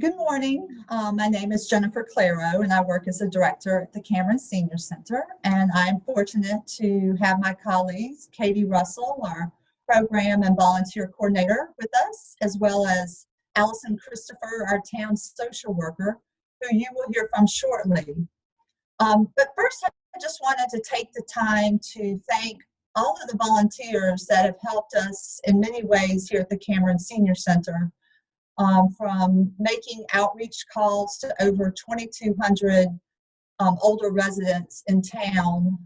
Good morning. My name is Jennifer Claro, and I work as a director at the Cameron Senior Center. And I'm fortunate to have my colleagues, Katie Russell, our program and volunteer coordinator, with us, as well as Allison Christopher, our town social worker, who you will hear from shortly. But first, I just wanted to take the time to thank all of the volunteers that have helped us in many ways here at the Cameron Senior Center. From making outreach calls to over 2,200 older residents in town,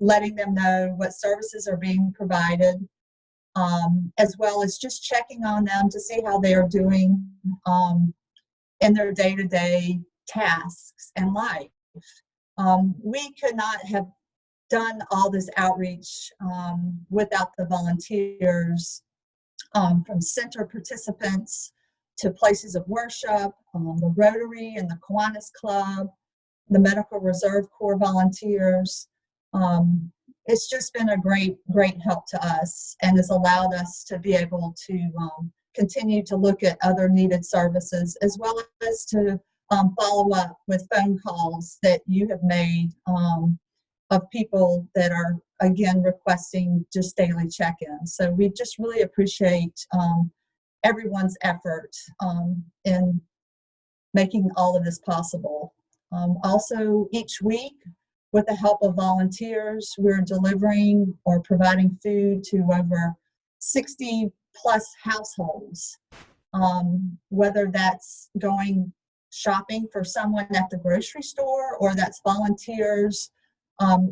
letting them know what services are being provided, as well as just checking on them to see how they are doing in their day-to-day tasks and life. We could not have done all this outreach without the volunteers, from center participants to places of worship, the Rotary and the Kiwanis Club, the Medical Reserve Corps volunteers. It's just been a great help to us, and has allowed us to be able to continue to look at other needed services, as well as to follow up with phone calls that you have made of people that are, again, requesting just daily check-ins. So we just really appreciate everyone's effort in making all of this possible. Also, each week, with the help of volunteers, we're delivering or providing food to over 60 plus households, whether that's going shopping for someone at the grocery store, or that's volunteers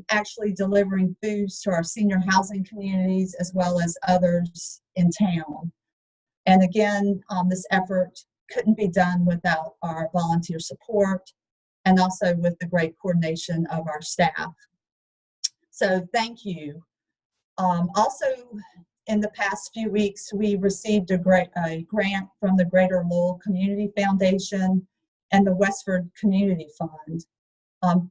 actually delivering foods to our senior housing communities, as well as others in town. And again, this effort couldn't be done without our volunteer support, and also with the great coordination of our staff. So thank you. Also, in the past few weeks, we received a grant from the Greater Lowell Community Foundation and the Westford Community Fund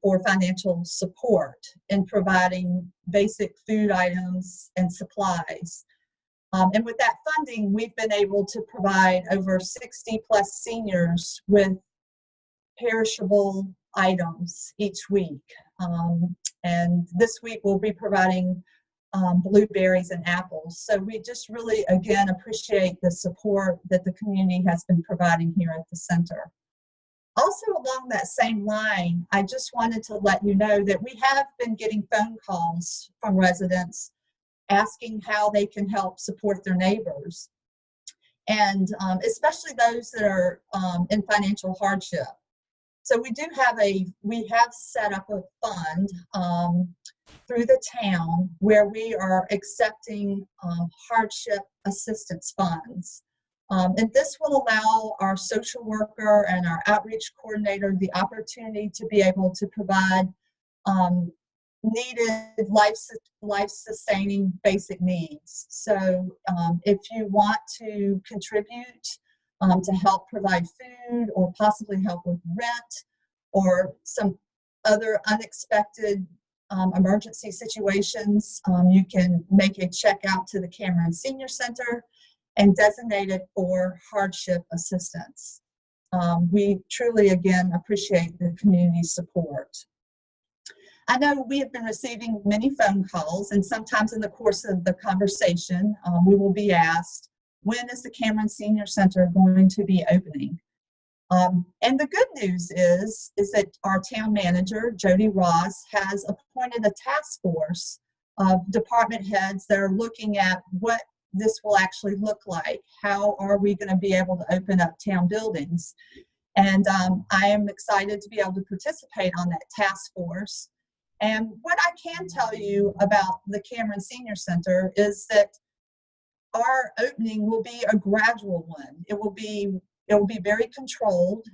for financial support in providing basic food items and supplies. And with that funding, we've been able to provide over 60 plus seniors with perishable items each week. And this week we'll be providing blueberries and apples. So we just really, again, appreciate the support that the community has been providing here at the center. Also, along that same line, I just wanted to let you know that we have been getting phone calls from residents asking how they can help support their neighbors, and especially those that are in financial hardship. So we have set up a fund through the town where we are accepting hardship assistance funds. And this will allow our social worker and our outreach coordinator the opportunity to be able to provide needed life-sustaining basic needs. So if you want to contribute to help provide food, or possibly help with rent, or some other unexpected emergency situations, you can make a check out to the Cameron Senior Center and designate it for hardship assistance. We truly, again, appreciate the community's support. I know we have been receiving many phone calls, and sometimes in the course of the conversation, we will be asked, when is the Cameron Senior Center going to be opening? And the good news is that our town manager, Jody Ross, has appointed a task force of department heads that are looking at what this will actually look like. How are we going to be able to open up town buildings? And I am excited to be able to participate on that task force. And what I can tell you about the Cameron Senior Center is that our opening will be a gradual one. It will be very controlled,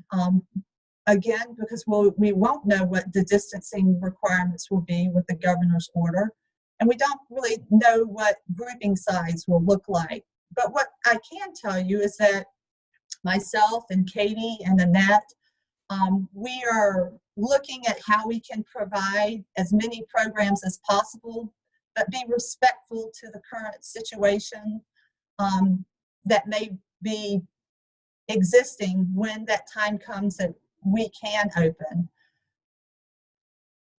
again, because we won't know what the distancing requirements will be with the governor's order, and we don't really know what grouping size will look like. But what I can tell you is that myself and Katie and Annette, we are looking at how we can provide as many programs as possible, but be respectful to the current situation that may be existing when that time comes that we can open.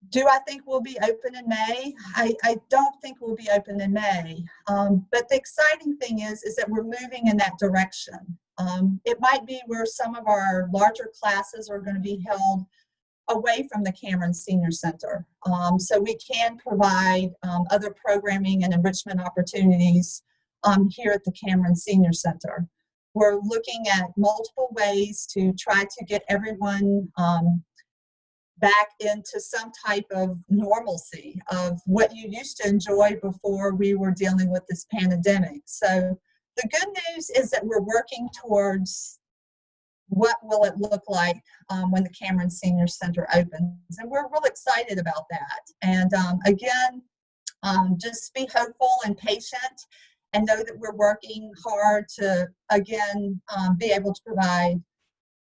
Do I think we'll be open in May? I don't think we'll be open in May. But the exciting thing is that we're moving in that direction. It might be where some of our larger classes are going to be held away from the Cameron Senior Center. So we can provide other programming and enrichment opportunities here at the Cameron Senior Center. We're looking at multiple ways to try to get everyone back into some type of normalcy of what you used to enjoy before we were dealing with this pandemic. So the good news is that we're working towards what will it look like when the Cameron Senior Center opens, and we're real excited about that. And again, just be hopeful and patient, and know that we're working hard to again be able to provide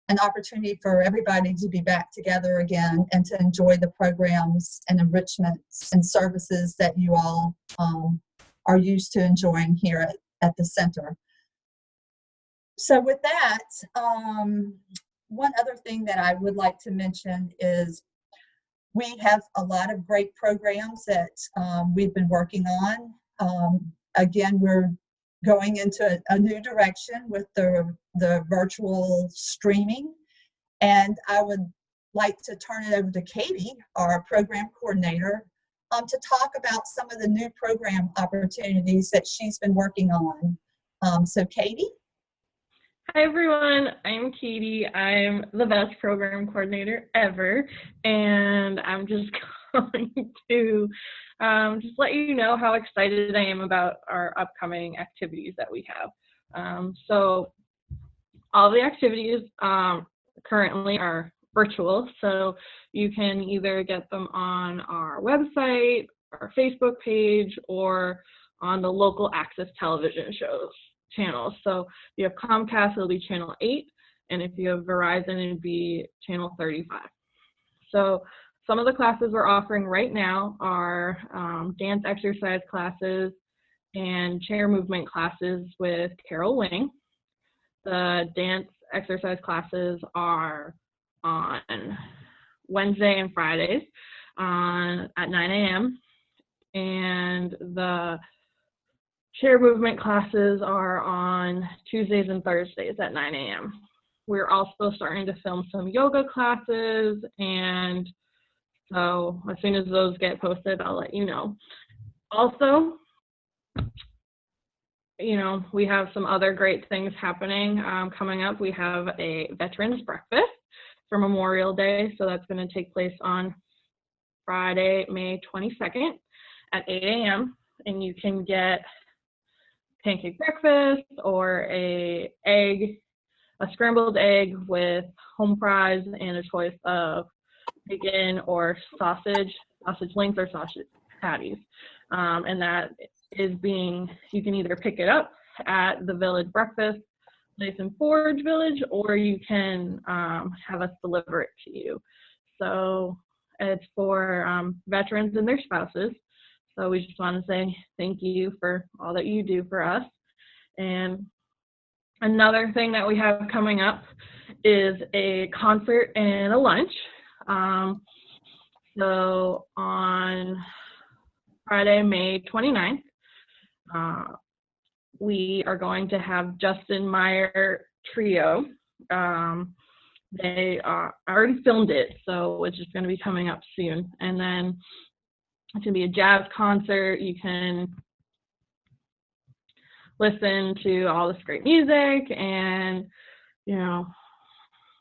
an opportunity for everybody to be back together again and to enjoy the programs and enrichments and services that you all are used to enjoying here at the center. So with that, one other thing that I would like to mention is we have a lot of great programs that we've been working on. Again, we're going into a new direction with the virtual streaming. And I would like to turn it over to Katie, our program coordinator, to talk about some of the new program opportunities that she's been working on. So Katie? Hi everyone, I'm Katie. I'm the best program coordinator ever, and I'm just going to just let you know how excited I am about our upcoming activities that we have. So all the activities currently are virtual, so you can either get them on our website, our Facebook page, or on the local access television channels. So if you have Comcast, it'll be channel 8, and if you have Verizon, it'd be channel 35. So some of the classes we're offering right now are dance exercise classes and chair movement classes with Carol Winning. The dance exercise classes are on Wednesday and Fridays at 9 a.m. and the chair movement classes are on Tuesdays and Thursdays at 9 a.m. We're also starting to film some yoga classes, and so as soon as those get posted, I'll let you know. Also, we have some other great things happening coming up. We have a Veterans Breakfast for Memorial Day, so that's going to take place on Friday, May 22nd at 8 a.m. and you can get pancake breakfast or a scrambled egg with home fries and a choice of bacon or sausage links or sausage patties. And that is you can either pick it up at the Village Breakfast place in Forge Village, or you can have us deliver it to you. So it's for veterans and their spouses. So we just want to say thank you for all that you do for us. And another thing that we have coming up is a concert and a lunch. So on Friday, May 29th, we are going to have Justin Meyer Trio. They already filmed it, so it's just going to be coming up soon. And then it's going to be a jazz concert. You can listen to all this great music, and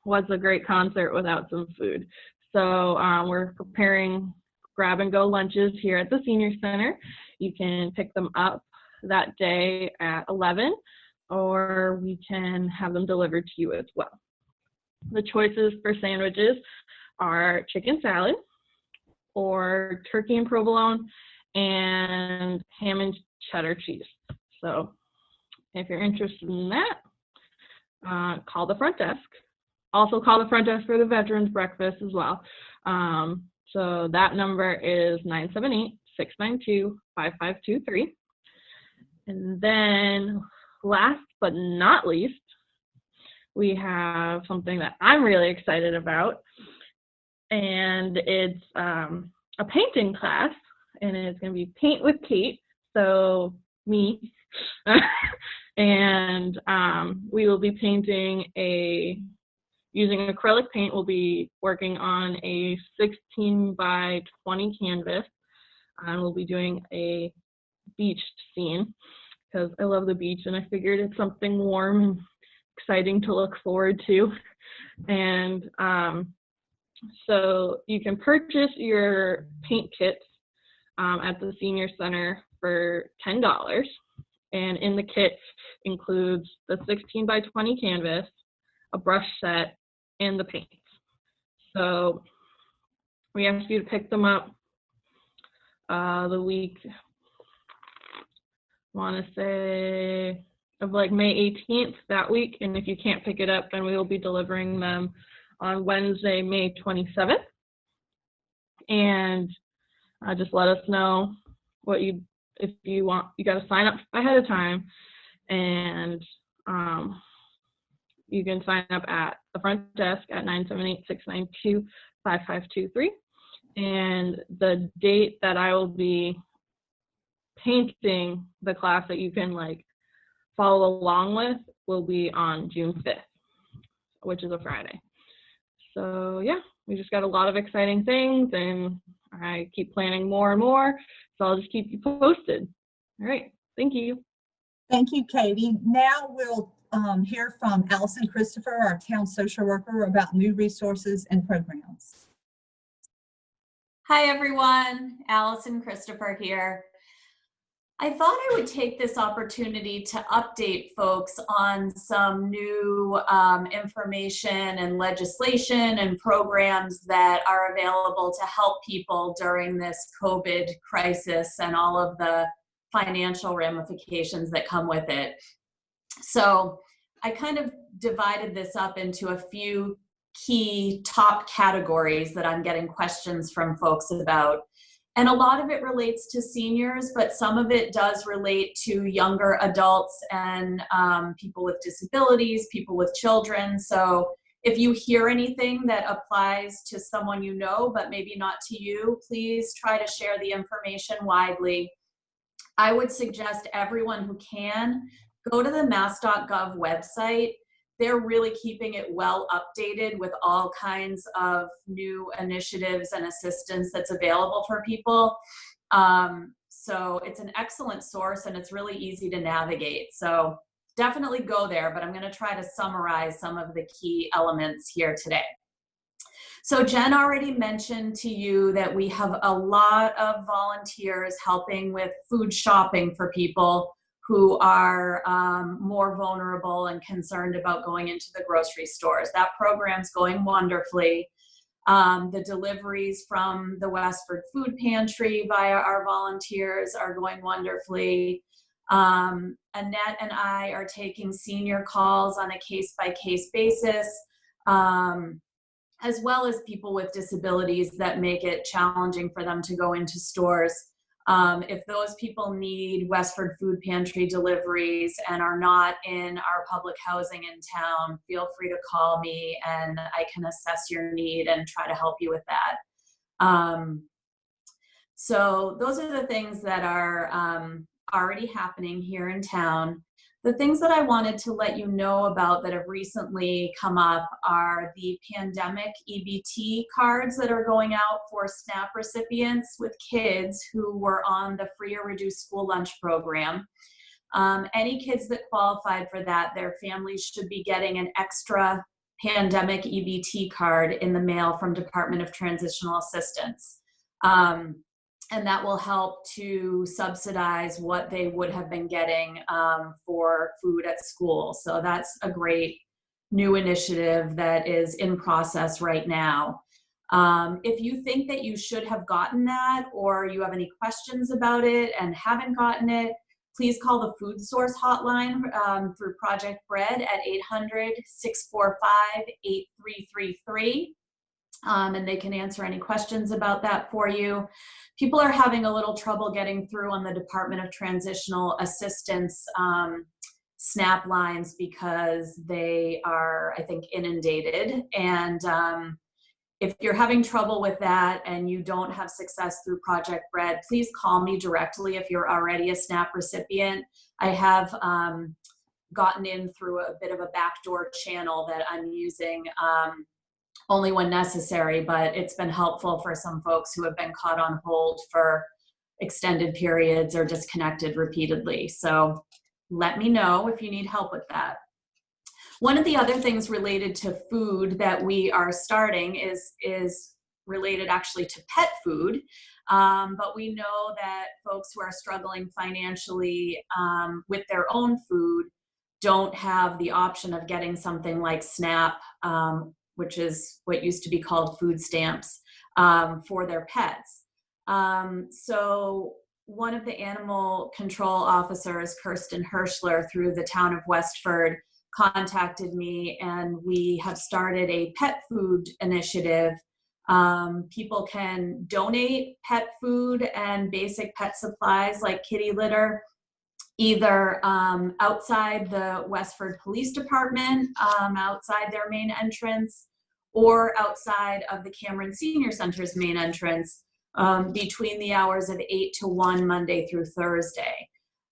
what's a great concert without some food? So we're preparing grab-and-go lunches here at the Senior Center. You can pick them up that day at 11, or we can have them delivered to you as well. The choices for sandwiches are chicken salad, or turkey and provolone, and ham and cheddar cheese. So if you're interested in that, call the front desk. Also call the front desk for the Veterans Breakfast as well. So that number is 978-692-5523. And then last but not least, we have something that I'm really excited about, and it's a painting class, and it's going to be Paint with Kate, so me. And we will be painting using acrylic paint. We'll be working on a 16 by 20 canvas. We'll be doing a beach scene because I love the beach, and I figured it's something warm and exciting to look forward to. And so you can purchase your paint kits at the Senior Center for $10. And in the kit includes the 16 by 20 canvas, a brush set, and the paints. So we ask you to pick them up the week, I want to say, of like May 18th, that week. And if you can't pick it up, then we will be delivering them on Wednesday, May 27th. And just let us know if you want. You got to sign up ahead of time, and you can sign up at the front desk at 978-692-5523. And the date that I will be painting the class that you can like follow along with will be on June 5th, which is a Friday. So yeah, we just got a lot of exciting things, and I keep planning more and more, so I'll just keep you posted. All right, thank you. Thank you, Katie. Now we'll hear from Allison Christopher, our town social worker, about new resources and programs. Hi everyone, Allison Christopher here. I thought I would take this opportunity to update folks on some new information and legislation and programs that are available to help people during this COVID crisis and all of the financial ramifications that come with it. So I kind of divided this up into a few key top categories that I'm getting questions from folks about. And a lot of it relates to seniors, but some of it does relate to younger adults and people with disabilities, people with children. So if you hear anything that applies to someone you know, but maybe not to you, please try to share the information widely. I would suggest everyone who can go to the mass.gov website. They're really keeping it well updated with all kinds of new initiatives and assistance that's available for people. So it's an excellent source, and it's really easy to navigate. So definitely go there, but I'm going to try to summarize some of the key elements here today. So Jen already mentioned to you that we have a lot of volunteers helping with food shopping for people who are more vulnerable and concerned about going into the grocery stores. That program's going wonderfully. The deliveries from the Westford Food Pantry via our volunteers are going wonderfully. Annette and I are taking senior calls on a case-by-case basis, as well as people with disabilities that make it challenging for them to go into stores. If those people need Westford Food Pantry deliveries and are not in our public housing in town, feel free to call me and I can assess your need and try to help you with that. So those are the things that are already happening here in town. The things that I wanted to let you know about that have recently come up are the pandemic Ebt cards that are going out for SNAP recipients with kids who were on the free or reduced school lunch program. Any kids that qualified for that, their families should be getting an extra pandemic Ebt card in the mail from Department of Transitional Assistance. And that will help to subsidize what they would have been getting for food at school. So that's a great new initiative that is in process right now. If you think that you should have gotten that, or you have any questions about it and haven't gotten it, please call the Food Source Hotline through Project Bread at 800-645-8333. And they can answer any questions about that for you. People are having a little trouble getting through on the Department of Transitional Assistance SNAP lines because they are, I think, inundated. And if you're having trouble with that and you don't have success through Project Bread, please call me directly if you're already a SNAP recipient. I have gotten in through a bit of a backdoor channel that I'm using only when necessary, but it's been helpful for some folks who have been caught on hold for extended periods or disconnected repeatedly. So let me know if you need help with that. One of the other things related to food that we are starting is related actually to pet food. But we know that folks who are struggling financially with their own food don't have the option of getting something like SNAP, which is what used to be called food stamps, for their pets. So one of the animal control officers, Kirsten Hirschler, through the town of Westford, contacted me, and we have started a pet food initiative. People can donate pet food and basic pet supplies like kitty litter, either outside the Westford Police Department, outside their main entrance, or outside of the Cameron Senior Center's main entrance, between the hours of 8 to 1 Monday through Thursday.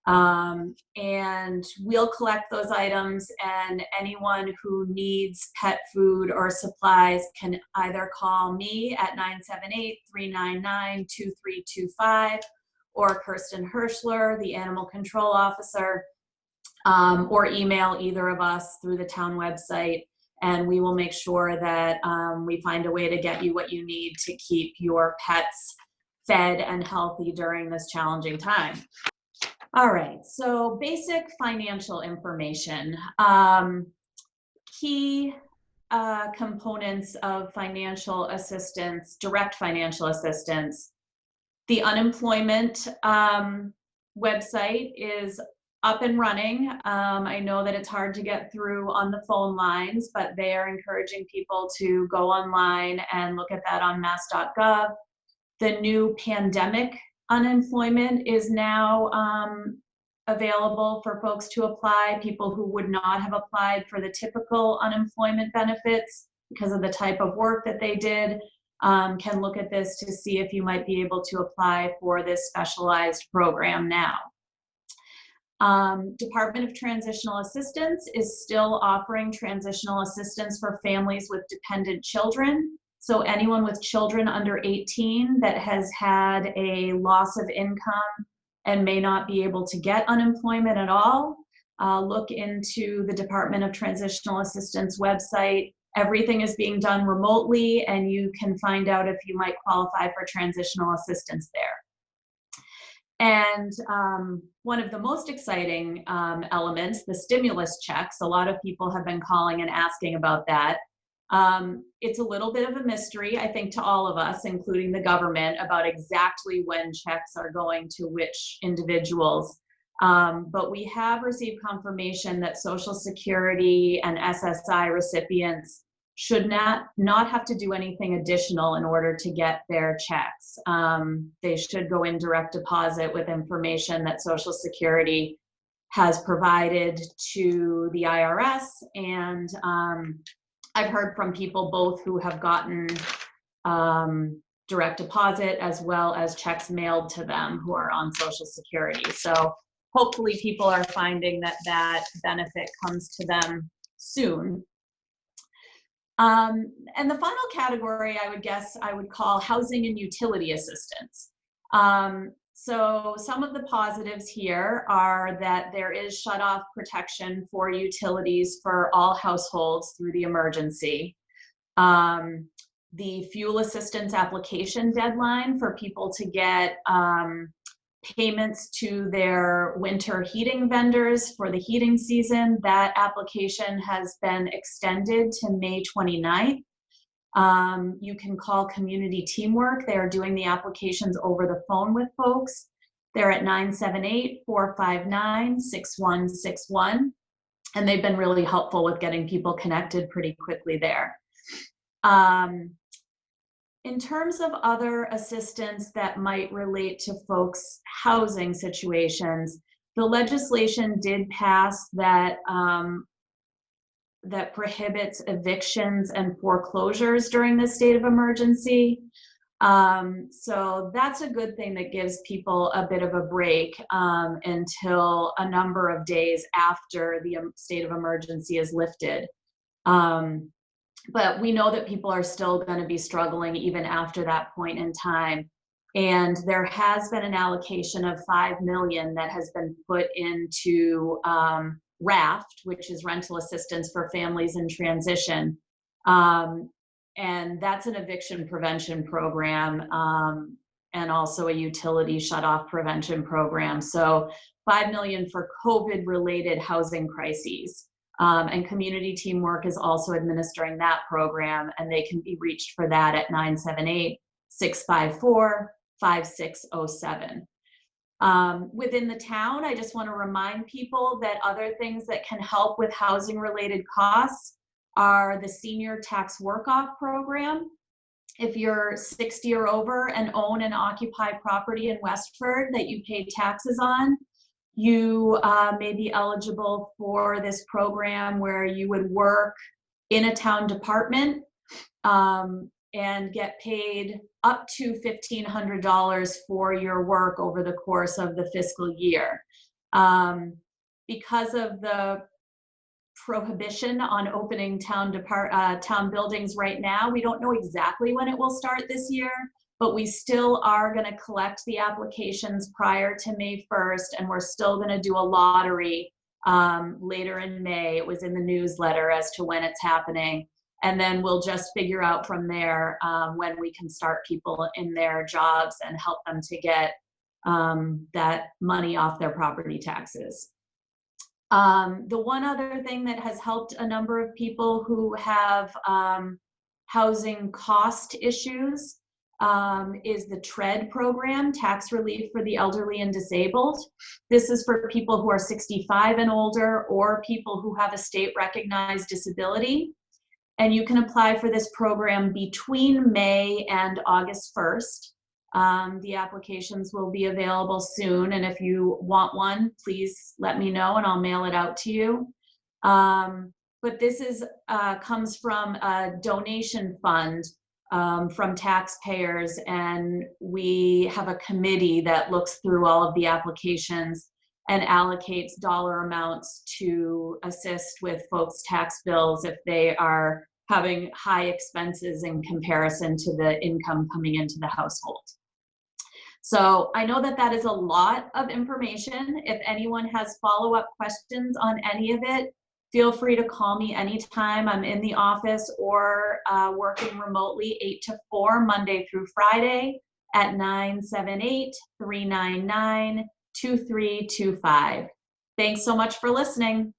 And we'll collect those items, and anyone who needs pet food or supplies can either call me at 978-399-2325 or Kirsten Hirschler, the animal control officer, or email either of us through the town website, and we will make sure that we find a way to get you what you need to keep your pets fed and healthy during this challenging time. All right, so basic financial information. Key components of financial assistance, direct financial assistance. The unemployment website is up and running. I know that it's hard to get through on the phone lines, but they are encouraging people to go online and look at that on mass.gov. The new pandemic unemployment is now available for folks to apply. People who would not have applied for the typical unemployment benefits because of the type of work that they did can look at this to see if you might be able to apply for this specialized program now. Department of Transitional Assistance is still offering transitional assistance for families with dependent children. So anyone with children under 18 that has had a loss of income and may not be able to get unemployment at all, look into the Department of Transitional Assistance website. Everything is being done remotely, and you can find out if you might qualify for transitional assistance there. And one of the most exciting elements, the stimulus checks, a lot of people have been calling and asking about that. It's a little bit of a mystery, I think, to all of us, including the government, about exactly when checks are going to which individuals. But we have received confirmation that Social Security and SSI recipients should not have to do anything additional in order to get their checks. They should go in direct deposit with information that Social Security has provided to the IRS, and I've heard from people both who have gotten direct deposit as well as checks mailed to them who are on Social Security. So hopefully people are finding that that benefit comes to them soon. And the final category, I would guess, I would call housing and utility assistance. So some of the positives here are that there is shut-off protection for utilities for all households through the emergency. The fuel assistance application deadline for people to get payments to their winter heating vendors for the heating season, that application has been extended to May 29th. You can call Community Teamwork. They are doing the applications over the phone with folks. They're at 978-459-6161. And they've been really helpful with getting people connected pretty quickly there. In terms of other assistance that might relate to folks' housing situations, The legislation did pass that that prohibits evictions and foreclosures during the state of emergency. So that's a good thing that gives people a bit of a break until a number of days after the state of emergency is lifted. But we know that people are still going to be struggling even after that point in time. And there has been an allocation of $5 million that has been put into RAFT, which is rental assistance for families in transition. And that's an eviction prevention program and also a utility shutoff prevention program. So $5 million for COVID-related housing crises. And Community Teamwork is also administering that program, and they can be reached for that at 978-654-5607. Within the town, I just want to remind people that other things that can help with housing related costs are the senior tax work-off program. If you're 60 or over and own and occupy property in Westford that you pay taxes on, you may be eligible for this program where you would work in a town department and get paid up to $1,500 for your work over the course of the fiscal year. Because of the prohibition on opening town buildings right now, we don't know exactly when it will start this year, but we still are going to collect the applications prior to May 1st, and we're still going to do a lottery later in May. It was in the newsletter as to when it's happening. And then we'll just figure out from there when we can start people in their jobs and help them to get that money off their property taxes. The one other thing that has helped a number of people who have housing cost issues is the TREAD program, Tax Relief for the Elderly and Disabled. This is for people who are 65 and older or people who have a state-recognized disability. And you can apply for this program between May and August 1st. The applications will be available soon, and if you want one, please let me know and I'll mail it out to you. But this is comes from a donation fund from taxpayers, and we have a committee that looks through all of the applications and allocates dollar amounts to assist with folks' tax bills if they are having high expenses in comparison to the income coming into the household. So I know that that is a lot of information. If anyone has follow-up questions on any of it, feel free to call me anytime. I'm in the office or working remotely 8 to 4, Monday through Friday at 978-399-2325. Thanks so much for listening.